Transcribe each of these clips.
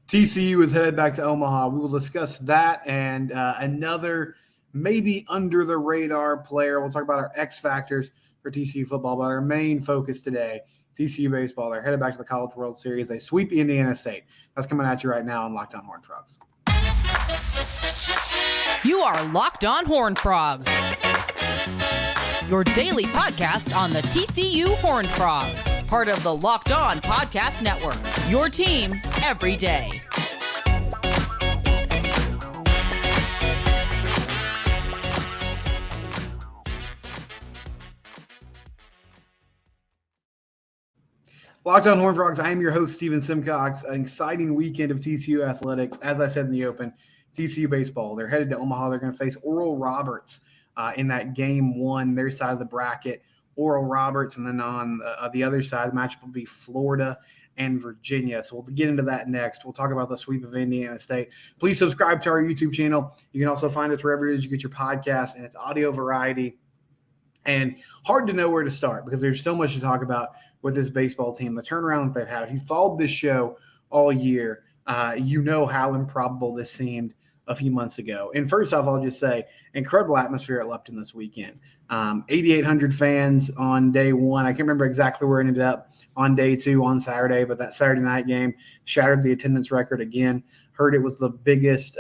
TCU is headed back to Omaha. We will discuss that and another maybe under the radar player. We'll talk about our X factors for TCU football, but our main focus today, TCU baseball. They're headed back to the College World Series. They sweep Indiana State. That's coming at you right now on Locked On Horned Frogs. You are Locked On Horned Frogs, your daily podcast on the TCU Horned Frogs, part of the Locked On Podcast Network, your team every day. Locked On Horned Frogs, I am your host, Steven Simcox. An exciting weekend of TCU athletics. As I said in the open, TCU baseball. They're headed to Omaha. They're going to face Oral Roberts in that game one, their side of the bracket. Oral Roberts, and then on the other side, the matchup will be Florida and Virginia. So we'll get into that next. We'll talk about the sweep of Indiana State. Please subscribe to our YouTube channel. You can also find us wherever it is you get your podcast, and it's audio variety. And hard to know where to start because there's so much to talk about with this baseball team, the turnaround that they've had. If you followed this show all year, you know how improbable this seemed a few months ago. And first off, I'll just say, incredible atmosphere at Lupton this weekend. 8,800 fans on day one. I can't remember exactly where it ended up on day two on Saturday, but that Saturday night game shattered the attendance record again. Heard it was the biggest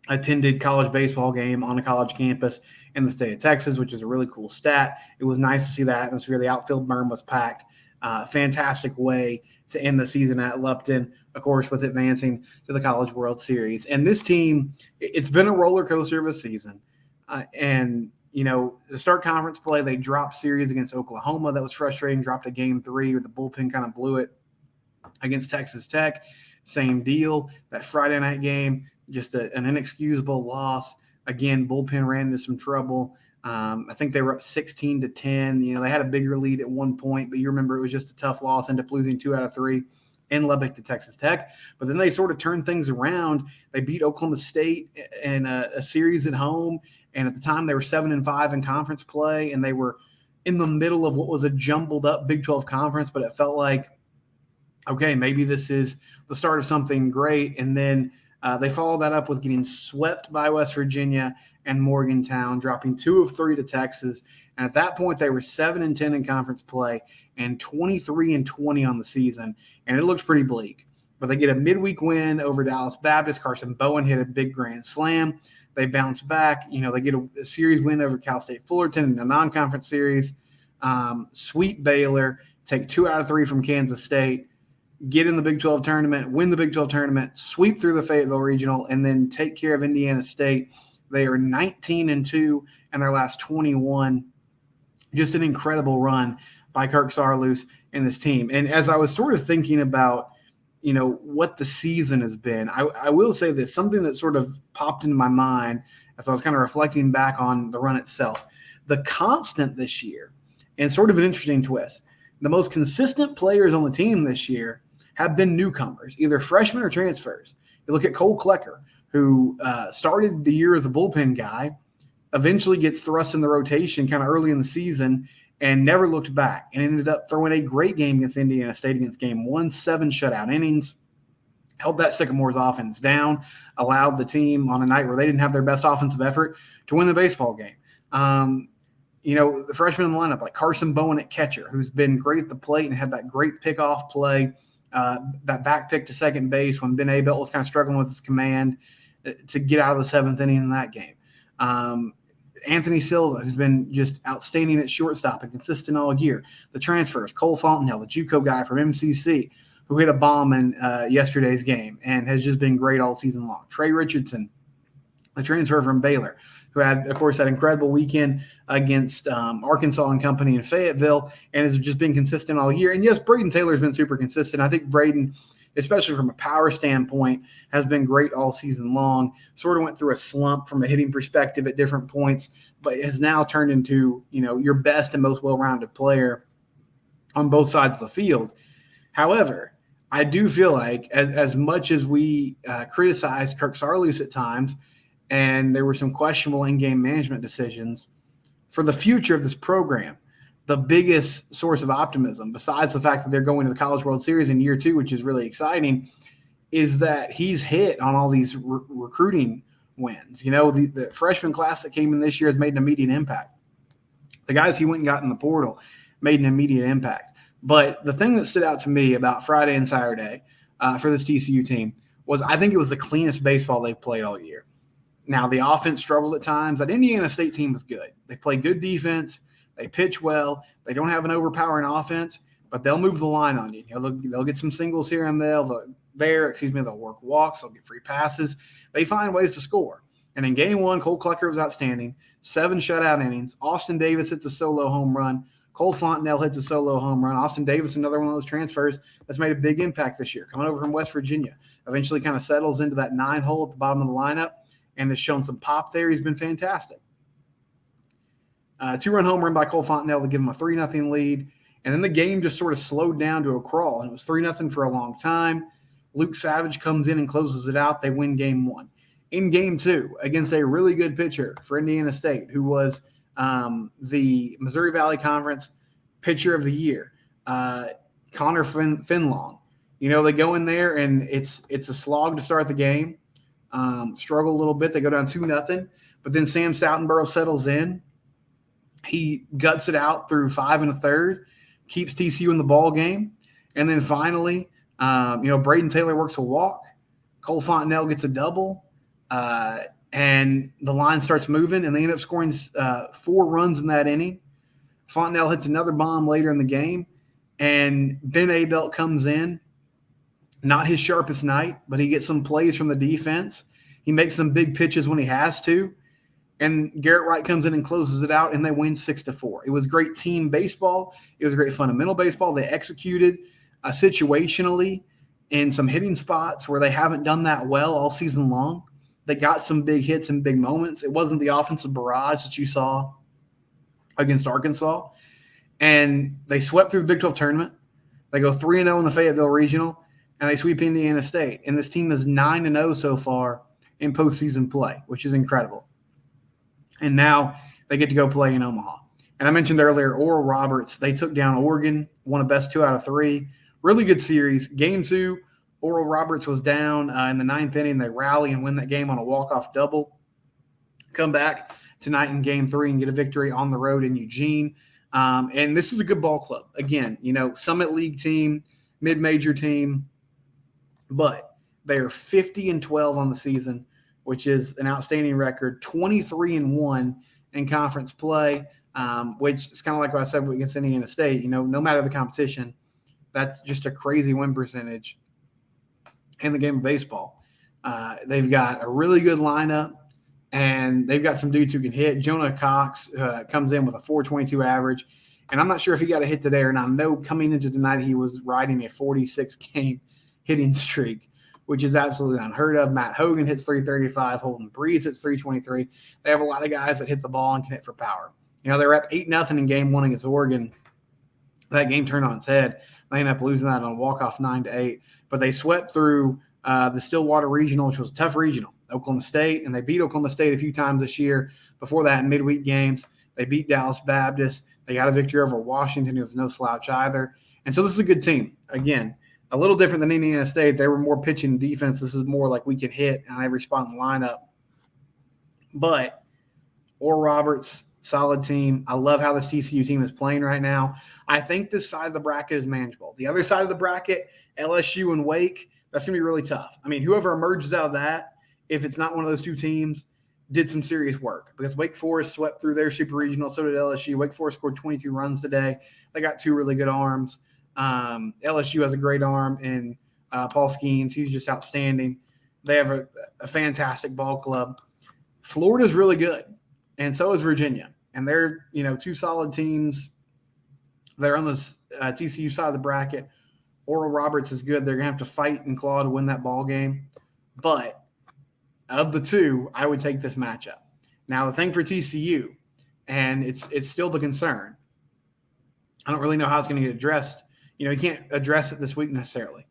attended college baseball game on a college campus in the state of Texas, which is a really cool stat. It was nice to see that atmosphere. The outfield berm was packed. Fantastic way to end the season at Lupton, of course, with advancing to the College World Series. And this team, it's been a roller coaster of a season. And, you know, to start conference play, they dropped series against Oklahoma. That was frustrating. Dropped a game 3 where the bullpen kind of blew it against Texas Tech. Same deal. That Friday night game, just an inexcusable loss. Again, bullpen ran into some trouble. I think they were up 16-10. You know, they had a bigger lead at one point, but you remember it was just a tough loss, ended up losing 2 out of 3 in Lubbock to Texas Tech. But then they sort of turned things around. They beat Oklahoma State in a series at home, and at the time they were 7-5 in conference play, and they were in the middle of what was a jumbled up Big 12 conference, but it felt like, okay, maybe this is the start of something great. And then they followed that up with getting swept by West Virginia and Morgantown, dropping 2 of 3 to Texas. And at that point, they were 7-10 in conference play and 23-20 on the season. And it looks pretty bleak. But they get a midweek win over Dallas Baptist. Carson Bowen hit a big grand slam. They bounce back. You know, they get a series win over Cal State Fullerton in a non-conference series. Sweep Baylor, take 2 out of 3 from Kansas State. Get in the Big 12 tournament, win the Big 12 tournament, sweep through the Fayetteville Regional, and then take care of Indiana State. They are 19-2 in their last 21. Just an incredible run by Kirk Saarloos and this team. And as I was sort of thinking about, you know, what the season has been, I will say this, something that sort of popped into my mind as I was kind of reflecting back on the run itself. The constant this year, and sort of an interesting twist, the most consistent players on the team this year have been newcomers, either freshmen or transfers. You look at Cole Klecker, who started the year as a bullpen guy, eventually gets thrust in the rotation kind of early in the season and never looked back and ended up throwing a great game against Indiana State against game 1, 7 shutout innings, held that Sycamores offense down, allowed the team on a night where they didn't have their best offensive effort to win the baseball game. You know, the freshman in the lineup, like Carson Bowen at catcher, who's been great at the plate and had that great pickoff play, that back pick to second base when Ben Abel was kind of struggling with his command to get out of the 7th inning in that game. Anthony Silva, who's been just outstanding at shortstop and consistent all year. The transfers, Cole Fontenhill, the JUCO guy from MCC, who hit a bomb in yesterday's game and has just been great all season long. Trey Richardson, the transfer from Baylor, who had, of course, that incredible weekend against Arkansas and company in Fayetteville and has just been consistent all year. And, yes, Braden Taylor's been super consistent. I think Braden, especially from a power standpoint, has been great all season long. Sort of went through a slump from a hitting perspective at different points, but has now turned into, you know, your best and most well-rounded player on both sides of the field. However, I do feel like as much as we criticized Kirk Saarloos at times, and there were some questionable in-game management decisions, for the future of this program, the biggest source of optimism, besides the fact that they're going to the College World Series in year 2, which is really exciting, is that he's hit on all these recruiting wins. The freshman class that came in this year has made an immediate impact. The guys he went and got in the portal made an immediate impact. But the thing that stood out to me about Friday and Saturday for this TCU team was I think it was the cleanest baseball they've played all year. Now, the offense struggled at times. That Indiana State team was good. They play good defense. They pitch well. They don't have an overpowering offense, but they'll move the line on you. They'll get some singles here and there. They'll work walks. They'll get free passes. They find ways to score. And in game one, Cole Klecker was outstanding. 7 shutout innings. Austin Davis hits a solo home run. Cole Fontenelle hits a solo home run. Austin Davis, another one of those transfers that's made a big impact this year, coming over from West Virginia. Eventually kind of settles into that 9 hole at the bottom of the lineup and has shown some pop there. He's been fantastic. 2-run home run by Cole Fontenelle to give him a 3-0 lead. And then the game just sort of slowed down to a crawl. And it was 3-0 for a long time. Luke Savage comes in and closes it out. They win game 1. In game 2, against a really good pitcher for Indiana State, who was the Missouri Valley Conference Pitcher of the Year, Connor Finlong. They go in there, and it's a slog to start the game. Struggle a little bit. They go down 2-0. But then Sam Stoutenborough settles in. He guts it out through 5 1/3, keeps TCU in the ball game. And then finally, Braden Taylor works a walk. Cole Fontenelle gets a double. And the line starts moving, and they end up scoring 4 runs in that inning. Fontenelle hits another bomb later in the game, and Ben Abelt comes in. Not his sharpest night, but he gets some plays from the defense. He makes some big pitches when he has to. And Garrett Wright comes in and closes it out, and they win 6-4. It was great team baseball. It was great fundamental baseball. They executed situationally in some hitting spots where they haven't done that well all season long. They got some big hits and big moments. It wasn't the offensive barrage that you saw against Arkansas. And they swept through the Big 12 tournament. They go 3-0 in the Fayetteville Regional, and they sweep Indiana State. And this team is 9-0 so far in postseason play, which is incredible. And now they get to go play in Omaha. And I mentioned earlier, Oral Roberts, they took down Oregon, won a best 2 out of 3. Really good series. Game 2, Oral Roberts was down in the 9th inning. They rally and win that game on a walk-off double. Come back tonight in Game 3 and get a victory on the road in Eugene. And this is a good ball club. Again, Summit League team, mid-major team, but they are 50-12 on the season, which is an outstanding record. 23-1 in conference play, which is kind of like what I said against Indiana State. No matter the competition, that's just a crazy win percentage in the game of baseball. They've got a really good lineup, and they've got some dudes who can hit. Jonah Cox comes in with a 4.22 average, and I'm not sure if he got a hit today or not. I know coming into tonight he was riding a 46-game hitting streak, which is absolutely unheard of. Matt Hogan hits 335. Holden Breeze hits 323. They have a lot of guys that hit the ball and can hit for power. They're up 8-0 in game 1 against Oregon. That game turned on its head. They ended up losing that on a walk-off 9-8. But they swept through the Stillwater Regional, which was a tough regional, Oklahoma State, and they beat Oklahoma State a few times this year. Before that, in midweek games, they beat Dallas Baptist. They got a victory over Washington, who was no slouch either. And so this is a good team. Again, a little different than Indiana State. They were more pitching and defense. This is more like we can hit on every spot in the lineup. But Oral Roberts, solid team. I love how this TCU team is playing right now. I think this side of the bracket is manageable. The other side of the bracket, LSU and Wake, that's going to be really tough. I mean, whoever emerges out of that, if it's not one of those two teams, did some serious work, because Wake Forest swept through their super regional. So did LSU. Wake Forest scored 22 runs today. They got 2 really good arms. LSU has a great arm in Paul Skeens. He's just outstanding. They have a fantastic ball club. Florida's really good, and so is Virginia. And they're, 2 solid teams. They're on the TCU side of the bracket. Oral Roberts is good. They're going to have to fight and claw to win that ball game. But of the 2, I would take this matchup. Now, the thing for TCU, and it's still the concern, I don't really know how it's going to get addressed. You can't address it this week necessarily.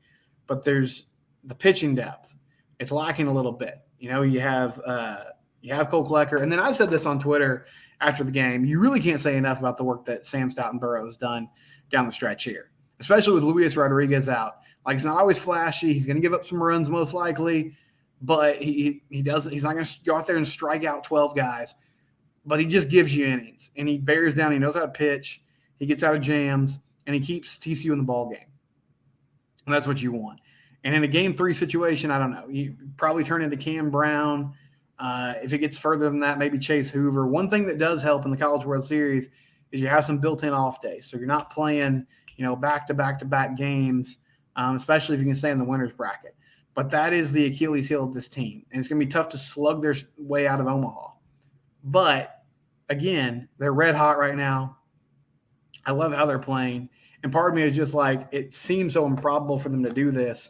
But there's the pitching depth. It's lacking a little bit. You have Cole Klecker. And then I said this on Twitter after the game. You really can't say enough about the work that Sam Stoutenborough has done down the stretch here, especially with Luis Rodriguez out. Like, it's not always flashy. He's going to give up some runs most likely, but he's not going to go out there and strike out 12 guys. But he just gives you innings, and he bears down. He knows how to pitch. He gets out of jams, and he keeps TCU in the ball game. And that's what you want. And in a Game 3 situation, I don't know. You probably turn into Cam Brown. If it gets further than that, maybe Chase Hoover. One thing that does help in the College World Series is you have some built-in off days. So you're not playing, back-to-back-to-back games, especially if you can stay in the winner's bracket. But that is the Achilles heel of this team. And it's going to be tough to slug their way out of Omaha. But, again, they're red hot right now. I love how they're playing. And part of me is just like, it seems so improbable for them to do this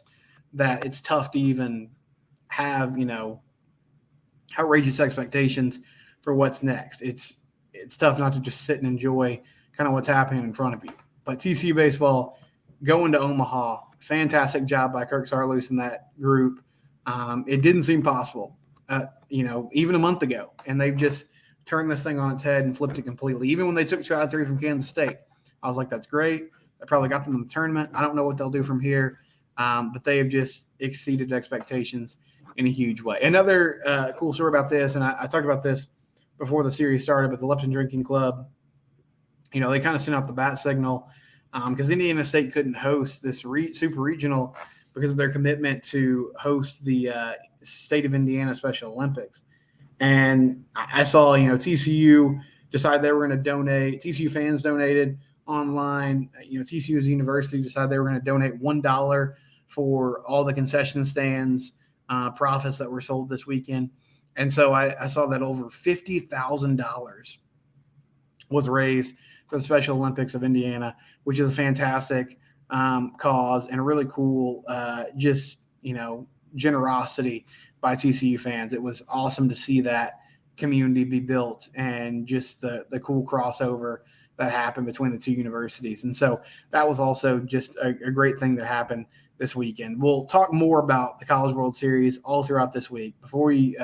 that it's tough to even have, outrageous expectations for what's next. It's tough not to just sit and enjoy kind of what's happening in front of you. But TCU Baseball going to Omaha, fantastic job by Kirk Sarloos and that group. It didn't seem possible, even a month ago. And they've just turned this thing on its head and flipped it completely. Even when they took 2 out of 3 from Kansas State, I was like, that's great. That probably got them in the tournament. I don't know what they'll do from here, but they have just exceeded expectations in a huge way. Another cool story about this, and I talked about this before the series started, but the Lipton Drinking Club, they kind of sent out the bat signal because Indiana State couldn't host this super regional because of their commitment to host the State of Indiana Special Olympics. And I saw, TCU decided they were going to donate. TCU fans donated online. TCU's university decided they were going to donate $1 for all the concession stands profits that were sold this weekend. And so I saw that over $50,000 was raised for the Special Olympics of Indiana, which is a fantastic cause and a really cool generosity by TCU fans. It was awesome to see that community be built and just the cool crossover that happened between the two universities. And so that was also just a great thing that happened this weekend. We'll talk more about the College World Series all throughout this week. Before we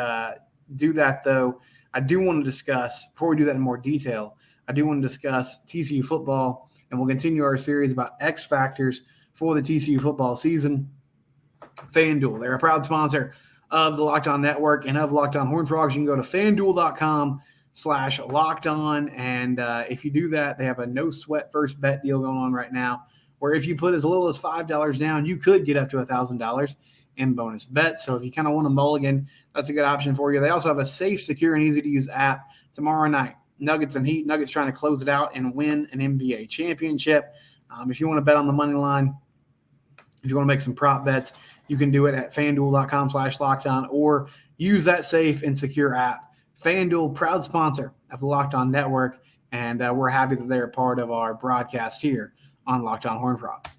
do that, though, I do want to discuss, before we do that in more detail, I do want to discuss TCU football, and we'll continue our series about X factors for the TCU football season. FanDuel, they're a proud sponsor of the Locked On Network and of Locked On Horned Frogs. You can go to FanDuel.com/LockedOn, and if you do that, they have a no-sweat first bet deal going on right now, where if you put as little as $5 down, you could get up to $1,000 in bonus bets. So if you kind of want a mulligan, that's a good option for you. They also have a safe, secure, and easy-to-use app tomorrow night. Nuggets and Heat. Nuggets trying to close it out and win an NBA championship. If you want to bet on the money line, if you want to make some prop bets, you can do it at FanDuel.com/LockedOn or use that safe and secure app. FanDuel, proud sponsor of the Locked On Network, and we're happy that they're a part of our broadcast here on Locked On Horned Frogs.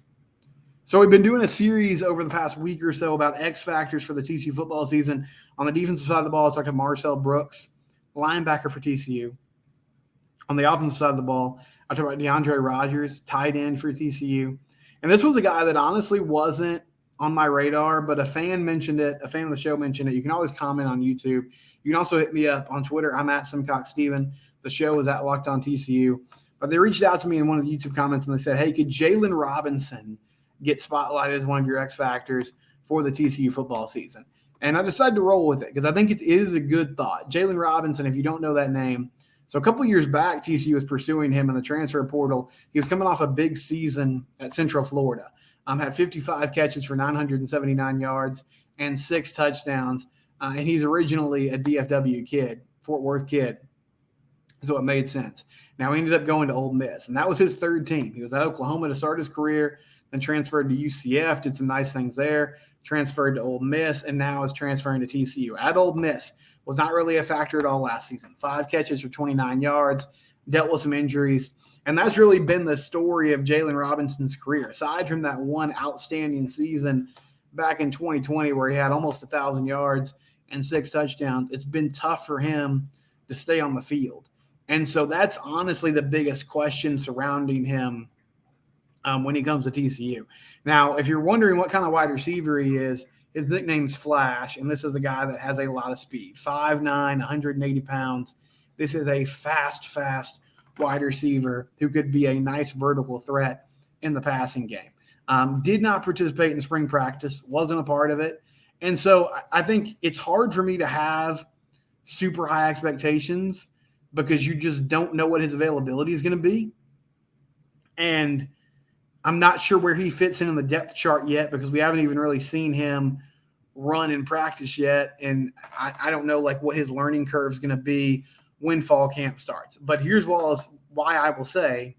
So we've been doing a series over the past week or so about X factors for the TCU football season. On the defensive side of the ball, I talked to Marcel Brooks, linebacker for TCU. On the offensive side of the ball, I talked about DeAndre Rogers, tight end for TCU. And this was a guy that honestly wasn't on my radar, but a fan mentioned it. A fan of the show mentioned it. You can always comment on YouTube. You can also hit me up on Twitter. I'm at SimcockSteven. The show is at Locked On TCU. But they reached out to me in one of the YouTube comments, and they said, hey, could Jalen Robinson get spotlighted as one of your X factors for the TCU football season? And I decided to roll with it because I think it is a good thought. Jalen Robinson, if you don't know that name, so a couple years back, TCU was pursuing him in the transfer portal. He was coming off a big season at Central Florida. Had 55 catches for 979 yards and 6 touchdowns. And he's originally a DFW kid, Fort Worth kid. So it made sense. Now he ended up going to Ole Miss, and that was his third team. He was at Oklahoma to start his career, then transferred to UCF, did some nice things there, transferred to Ole Miss, and now is transferring to TCU. At Ole Miss, was not really a factor at all last season. 5 catches for 29 yards, dealt with some injuries. And that's really been the story of Jalen Robinson's career. Aside from that one outstanding season back in 2020 where he had almost 1,000 yards and 6 touchdowns, it's been tough for him to stay on the field. And so that's honestly the biggest question surrounding him when he comes to TCU. Now, if you're wondering what kind of wide receiver he is, his nickname's Flash, and this is a guy that has a lot of speed, 5'9", 180 pounds. This is a fast wide receiver who could be a nice vertical threat in the passing game. Did not participate in spring practice, wasn't a part of it. And so I think it's hard for me to have super high expectations because you just don't know what his availability is going to be. And I'm not sure where he fits in the depth chart yet because we haven't even really seen him run in practice yet. And I don't know like what his learning curve is going to be when fall camp starts. But here's why I will say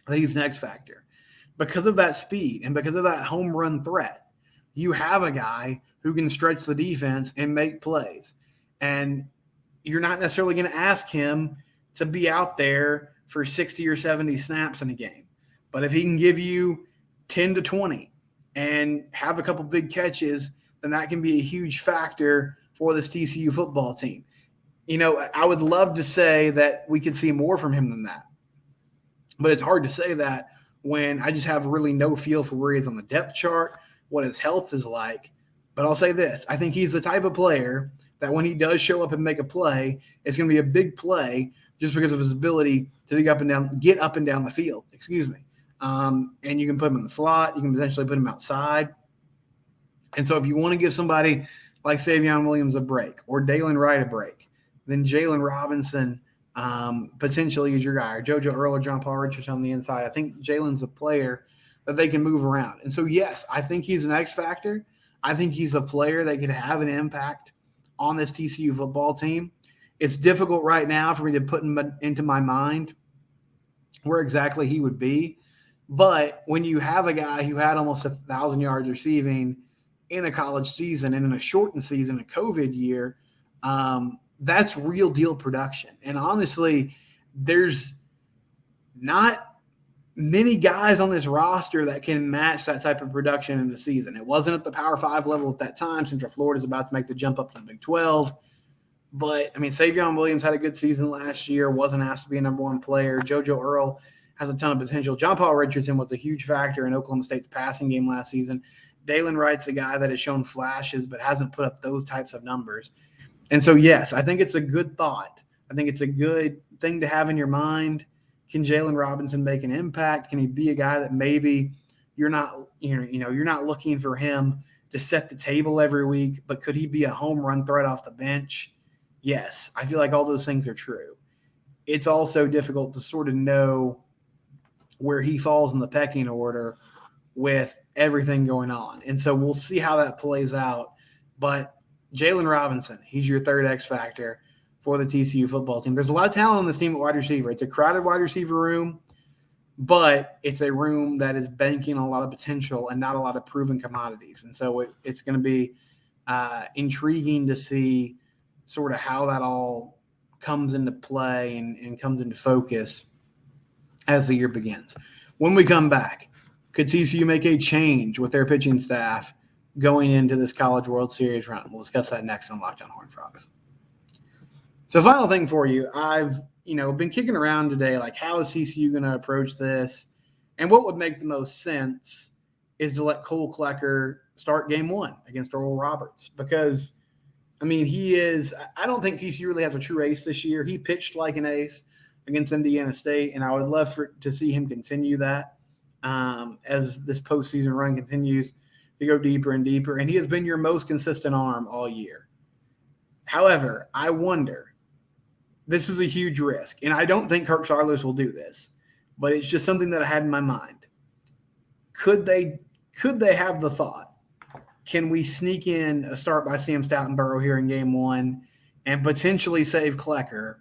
that he's an X factor. Because of that speed and because of that home run threat, you have a guy who can stretch the defense and make plays. And you're not necessarily going to ask him to be out there for 60 or 70 snaps in a game. But if he can give you 10 to 20 and have a couple big catches, then that can be a huge factor for this TCU football team. You know, I would love to say that we could see more from him than that. But it's hard to say that when I just have really no feel for where he is on the depth chart, what his health is like. But I'll say this. I think he's the type of player that when he does show up and make a play, it's going to be a big play just because of his ability to get up and down the field. And you can put him in the slot. You can potentially put him outside. And so if you want to give somebody like Savion Williams a break or Dalen Wright a break, then Jalen Robinson potentially is your guy, or JoJo Earl or John Paul Richards on the inside. I think Jalen's a player that they can move around. And so, yes, I think he's an X factor. I think he's a player that could have an impact on this TCU football team. It's difficult right now for me to put him into my mind where exactly he would be. But when you have a guy who had almost 1,000 yards receiving in a college season and in a shortened season, a COVID year, that's real deal production. And honestly, there's not many guys on this roster that can match that type of production in the season. It wasn't at the Power 5 level at that time. Central Florida is about to make the jump up to the Big 12. But, I mean, Savion Williams had a good season last year, wasn't asked to be a number one player. JoJo Earl has a ton of potential. John Paul Richardson was a huge factor in Oklahoma State's passing game last season. Dalen Wright's a guy that has shown flashes but hasn't put up those types of numbers. And so, yes, I think it's a good thought. I think it's a good thing to have in your mind. Can Jalen Robinson make an impact? Can he be a guy that maybe you're not looking for him to set the table every week, but could he be a home run threat off the bench? Yes, I feel like all those things are true. It's also difficult to sort of know where he falls in the pecking order with everything going on. And so we'll see how that plays out. But Jalen Robinson, he's your third X factor for the TCU football team. There's a lot of talent on this team at wide receiver. It's a crowded wide receiver room, but it's a room that is banking on a lot of potential and not a lot of proven commodities. And so it's going to be intriguing to see sort of how that all comes into play and comes into focus as the year begins. When we come back, could TCU make a change with their pitching staff going into this College World Series run? We'll discuss that next on Locked On Horned Frogs. So final thing for you, I've been kicking around today, like how is TCU going to approach this? And what would make the most sense is to let Cole Klecker start game one against Oral Roberts because, I mean, I don't think TCU really has a true ace this year. He pitched like an ace against Indiana State, and I would love to see him continue that as this postseason run continues to go deeper and deeper. And he has been your most consistent arm all year. However, I wonder, this is a huge risk, and I don't think Kirk Saarloos will do this, but it's just something that I had in my mind. Could they have the thought, can we sneak in a start by Sam Stoutenborough here in game one and potentially save Klecker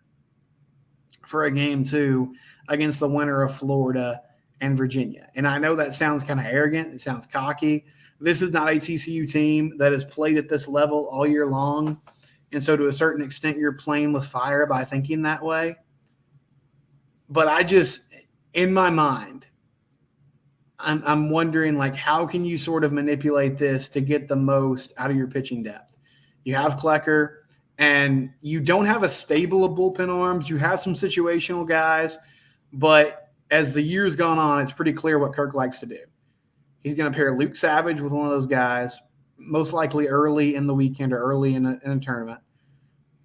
for a game two against the winner of Florida and Virginia? And I know that sounds kind of arrogant. It sounds cocky. This is not a TCU team that has played at this level all year long. And so to a certain extent, you're playing with fire by thinking that way. But in my mind, I'm wondering, like, how can you sort of manipulate this to get the most out of your pitching depth? You have Klecker, and you don't have a stable of bullpen arms. You have some situational guys, but as the year's gone on, it's pretty clear what Kirk likes to do. He's going to pair Luke Savage with one of those guys, most likely early in the weekend or early in a tournament.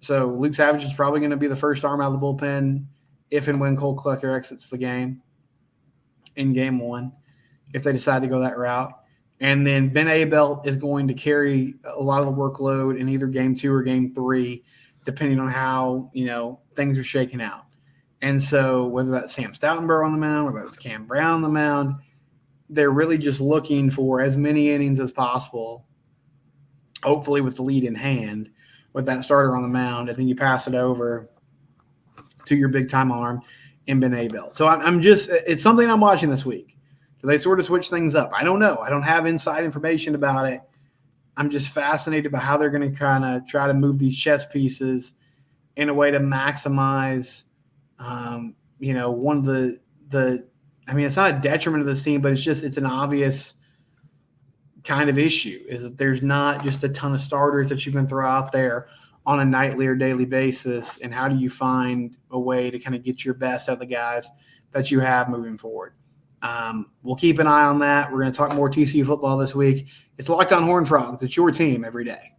So Luke Savage is probably going to be the first arm out of the bullpen if and when Cole Klecker exits the game in game one. if they decide to go that route. And then Ben Abelt is going to carry a lot of the workload in either game 2 or game 3, depending on how, things are shaking out. And so whether that's Sam Stoutenburg on the mound, whether that's Cam Brown on the mound, they're really just looking for as many innings as possible, hopefully with the lead in hand, with that starter on the mound, and then you pass it over to your big-time arm in Ben Abelt. So it's something I'm watching this week. Do they sort of switch things up? I don't know. I don't have inside information about it. I'm just fascinated by how they're going to kind of try to move these chess pieces in a way to maximize, one of the it's not a detriment of this team, but it's an obvious kind of issue is that there's not just a ton of starters that you can throw out there on a nightly or daily basis. And how do you find a way to kind of get your best out of the guys that you have moving forward? We'll keep an eye on that. We're going to talk more TCU football this week. It's Locked On Horned Frogs. It's your team every day.